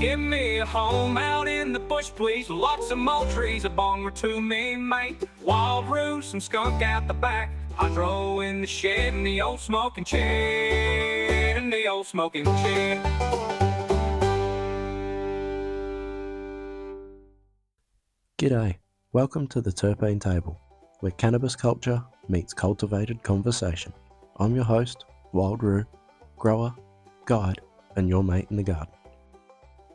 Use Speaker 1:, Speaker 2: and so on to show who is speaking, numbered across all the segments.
Speaker 1: Give me a home out in the bush, please. Lots of more trees, a bong or two, me mate. Wild roo, some skunk out the back. Hydro in the shed, and the old smoking shed, and the old smoking shed.
Speaker 2: G'day, welcome to the Terpene Table, where cannabis culture meets cultivated conversation. I'm your host, Wild Roo, grower, guide, and your mate in the garden.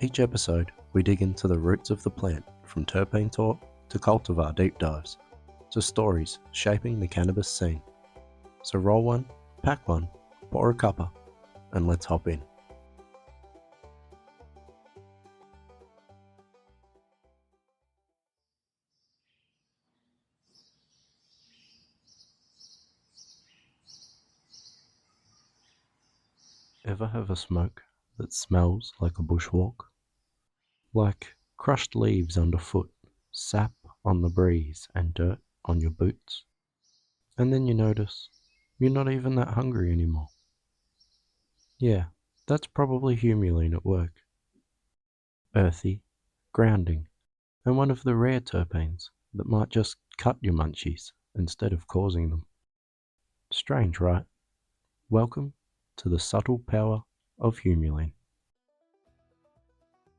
Speaker 2: Each episode, we dig into the roots of the plant, from terpene talk to cultivar deep dives, to stories shaping the cannabis scene. So roll one, pack one, pour a cuppa, and let's hop in. Ever have a smoke that smells like a bushwalk? Like crushed leaves underfoot, sap on the breeze, and dirt on your boots? And then you notice you're not even that hungry anymore. Yeah, that's probably Humulene at work. Earthy, grounding, and one of the rare terpenes that might just cut your munchies instead of causing them. Strange, right? Welcome to the subtle power of Humulene.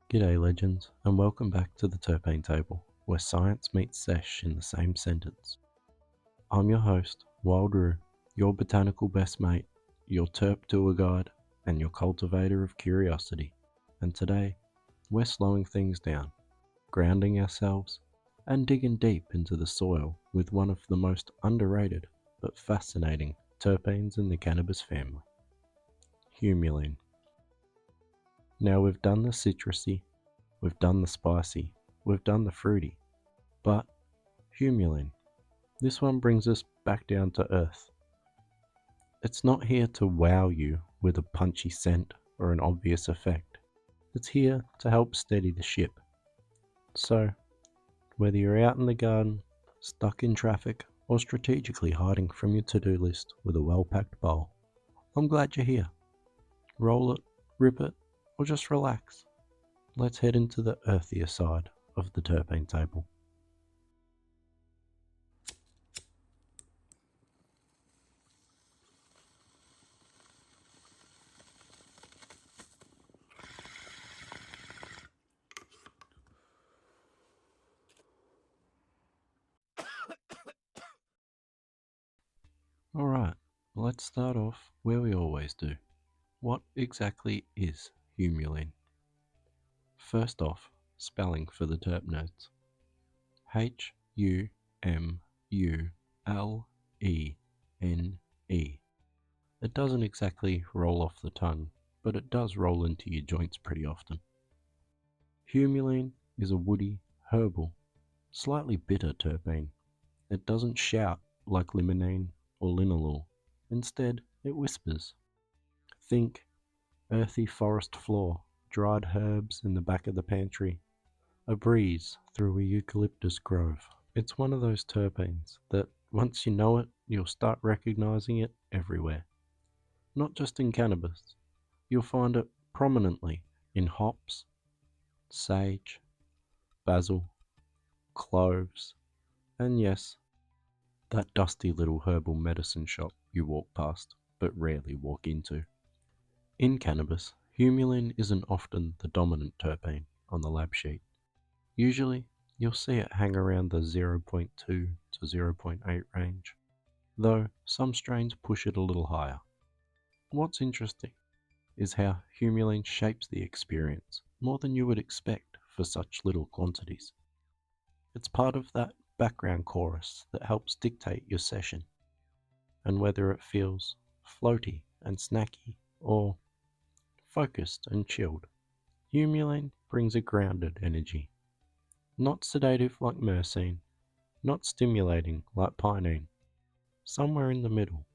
Speaker 2: G'day legends, and welcome back to the Terpene Table, where science meets sesh in the same sentence. I'm your host, Wild Roo, your botanical best mate, your terp tour guide, and your cultivator of curiosity. And today, we're slowing things down, grounding ourselves, and digging deep into the soil with one of the most underrated but fascinating terpenes in the cannabis family, Humulene. Now we've done the citrusy, we've done the spicy, we've done the fruity, but Humulene, this one brings us back down to earth. It's not here to wow you with a punchy scent or an obvious effect. It's here to help steady the ship. So, whether you're out in the garden, stuck in traffic, or strategically hiding from your to-do list with a well-packed bowl, I'm glad you're here. Roll it, rip it, or just relax. Let's head into the earthier side of the Terpene Table. Alright, let's start off where we always do. What exactly is Humulene? First off, spelling for the terp nerds. Humulene. It doesn't exactly roll off the tongue, but it does roll into your joints pretty often. Humulene is a woody, herbal, slightly bitter terpene. It doesn't shout like limonene or linalool. Instead, it whispers. Think earthy forest floor, dried herbs in the back of the pantry, a breeze through a eucalyptus grove. It's one of those terpenes that once you know it, you'll start recognizing it everywhere. Not just in cannabis. You'll find it prominently in hops, sage, basil, cloves, and yes, that dusty little herbal medicine shop you walk past but rarely walk into. In cannabis, Humulene isn't often the dominant terpene on the lab sheet. Usually, you'll see it hang around the 0.2 to 0.8 range, though some strains push it a little higher. What's interesting is how Humulene shapes the experience more than you would expect for such little quantities. It's part of that background chorus that helps dictate your session, and whether it feels floaty and snacky or focused and chilled, Humulene brings a grounded energy. Not sedative like myrcene, not stimulating like pinene, somewhere in the middle,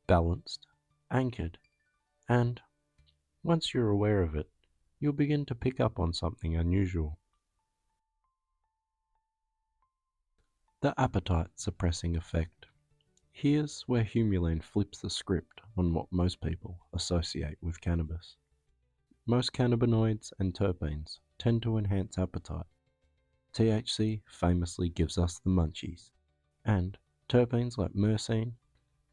Speaker 2: balanced, anchored, and once you're aware of it, you'll begin to pick up on something unusual. The appetite suppressing effect. Here's where Humulene flips the script on what most people associate with cannabis. Most cannabinoids and terpenes tend to enhance appetite. THC famously gives us the munchies, and terpenes like myrcene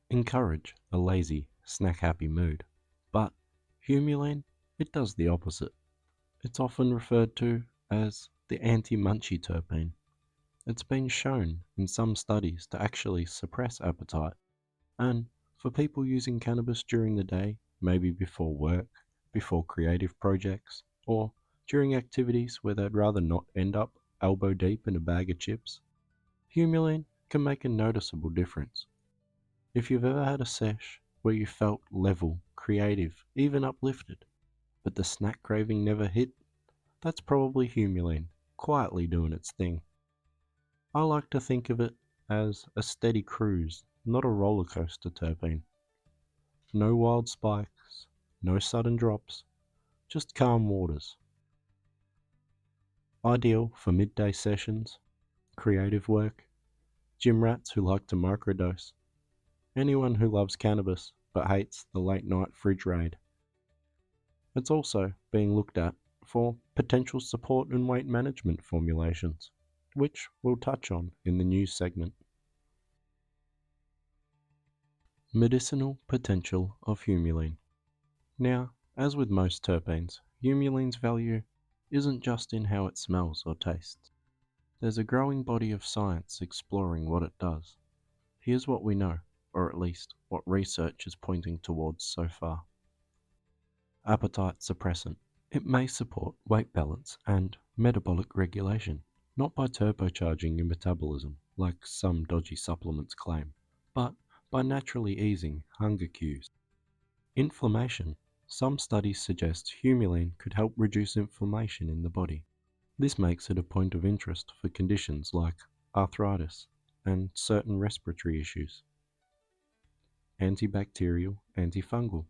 Speaker 2: encourage a lazy, snack-happy mood. But humulene, it does the opposite. It's often referred to as the anti-munchy terpene. It's been shown in some studies to actually suppress appetite, and for people using cannabis during the day, maybe before work, before creative projects, or during activities where they'd rather not end up elbow deep in a bag of chips, humulene can make a noticeable difference. If you've ever had a sesh where you felt level, creative, even uplifted, but the snack craving never hit, that's probably humulene quietly doing its thing. I like to think of it as a steady cruise, not a roller coaster terpene. No wild spikes, no sudden drops, just calm waters. Ideal for midday sessions, creative work, gym rats who like to microdose, anyone who loves cannabis but hates the late night fridge raid. It's also being looked at for potential support and weight management formulations, which we'll touch on in the news segment. Medicinal potential of humulene. Now, as with most terpenes, humulene's value isn't just in how it smells or tastes. There's a growing body of science exploring what it does. Here's what we know, or at least what research is pointing towards so far. Appetite suppressant. It may support weight balance and metabolic regulation, not by turbocharging your metabolism like some dodgy supplements claim, but by naturally easing hunger cues. Inflammation. Some studies suggest humulene could help reduce inflammation in the body. This makes it a point of interest for conditions like arthritis and certain respiratory issues. Antibacterial, antifungal.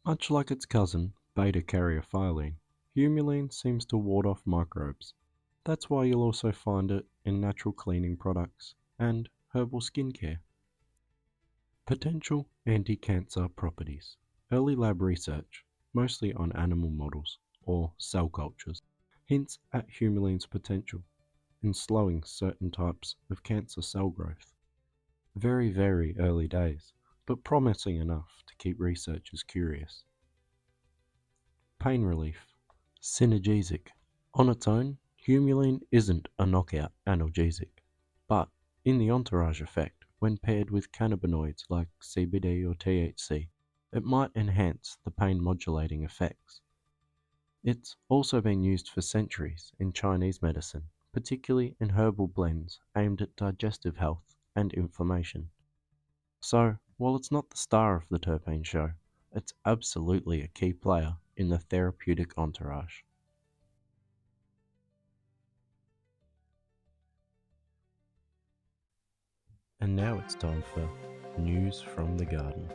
Speaker 2: Much like its cousin, beta-caryophyllene, humulene seems to ward off microbes. That's why you'll also find it in natural cleaning products and herbal skincare. Potential anti-cancer properties. Early lab research, mostly on animal models or cell cultures, hints at humulene's potential in slowing certain types of cancer cell growth. Very, very early days, but promising enough to keep researchers curious. Pain relief. Synergesic. On its own, humulene isn't a knockout analgesic, but in the entourage effect, when paired with cannabinoids like CBD or THC, it might enhance the pain modulating effects. It's also been used for centuries in Chinese medicine, particularly in herbal blends aimed at digestive health and inflammation. So, while it's not the star of the terpene show, it's absolutely a key player in the therapeutic entourage. And now it's time for news from the garden.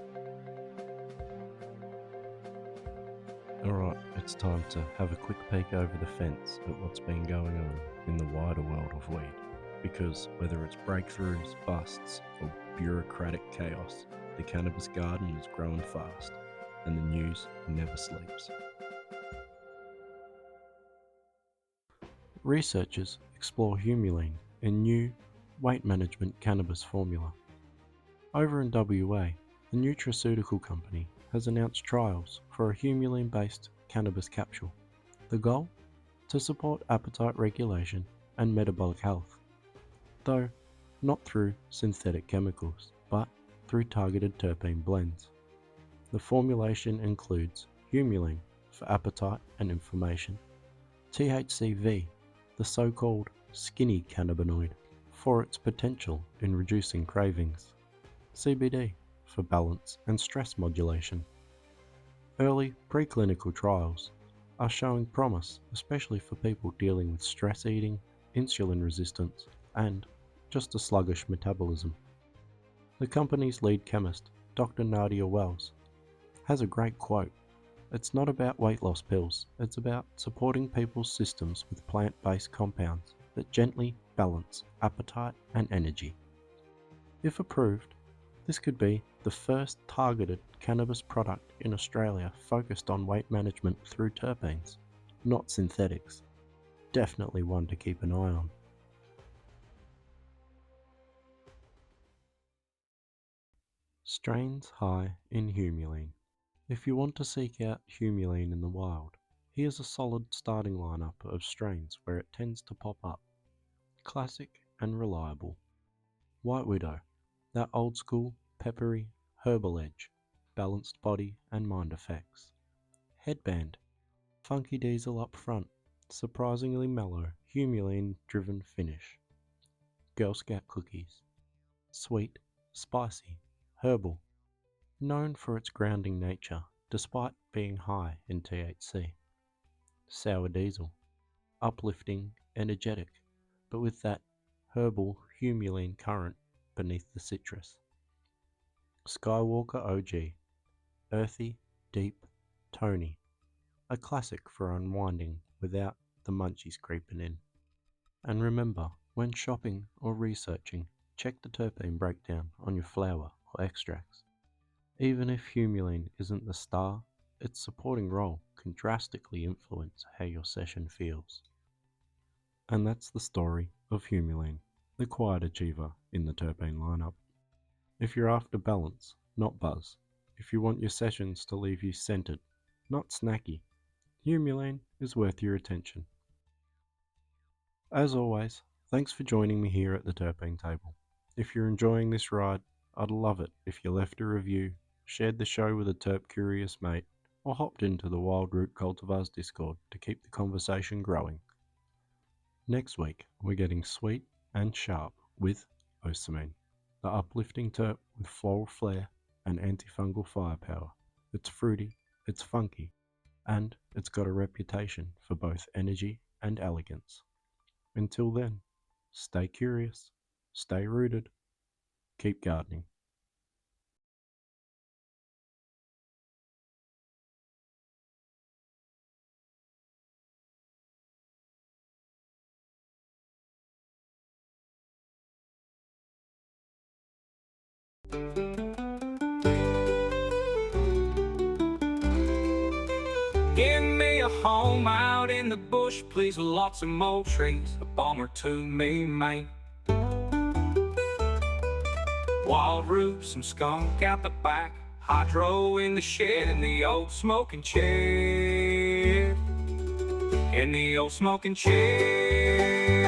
Speaker 2: Alright, it's time to have a quick peek over the fence at what's been going on in the wider world of weed. Because whether it's breakthroughs, busts, or bureaucratic chaos, the cannabis garden is growing fast, and the news never sleeps. Researchers explore humulene in new weight management cannabis formula. Over in WA, a nutraceutical company has announced trials for a humulene-based cannabis capsule. The goal? To support appetite regulation and metabolic health, though not through synthetic chemicals, but through targeted terpene blends. The formulation includes humulene for appetite and inflammation, THCV, the so-called skinny cannabinoid, for its potential in reducing cravings, CBD for balance and stress modulation. Early preclinical trials are showing promise, especially for people dealing with stress eating, insulin resistance, and just a sluggish metabolism. The company's lead chemist, Dr. Nadia Wells, has a great quote. It's not about weight loss pills, it's about supporting people's systems with plant-based compounds that gently balance appetite and energy. If approved, This could be the first targeted cannabis product in Australia focused on weight management through terpenes, not synthetics. Definitely one to keep an eye on. Strains high in humulene. If you want to seek out humulene in the wild, here's a solid starting lineup of strains where it tends to pop up. Classic and reliable. White Widow, that old school, peppery, herbal edge, balanced body and mind effects. Headband, funky diesel up front, surprisingly mellow, humulene driven finish. Girl Scout cookies, sweet, spicy, herbal, known for its grounding nature despite being high in THC. Sour Diesel, uplifting, energetic, but with that herbal humulene current beneath the citrus. Skywalker OG, earthy, deep, tony, a classic for unwinding without the munchies creeping in. And remember, when shopping or researching, check the terpene breakdown on your flower or extracts. Even if humulene isn't the star, its supporting role can drastically influence how your session feels. And that's the story of Humulene, the quiet achiever in the terpene lineup. If you're after balance, not buzz, if you want your sessions to leave you scented, not snacky, Humulene is worth your attention. As always, thanks for joining me here at the terpene table. If you're enjoying this ride, I'd love it if you left a review, shared the show with a terp curious mate, or hopped into the Wild Root Cultivars Discord to keep the conversation growing. Next week, we're getting sweet and sharp with Osamine, the uplifting terp with floral flair and antifungal firepower. It's fruity, it's funky, and it's got a reputation for both energy and elegance. Until then, stay curious, stay rooted, keep gardening.
Speaker 1: Give me a home out in the bush, please, with lots of more trees, a bomb or two, me, mate. Wild roots, some skunk out the back, hydro in the shed, in the old smoking chair. In the old smoking chair.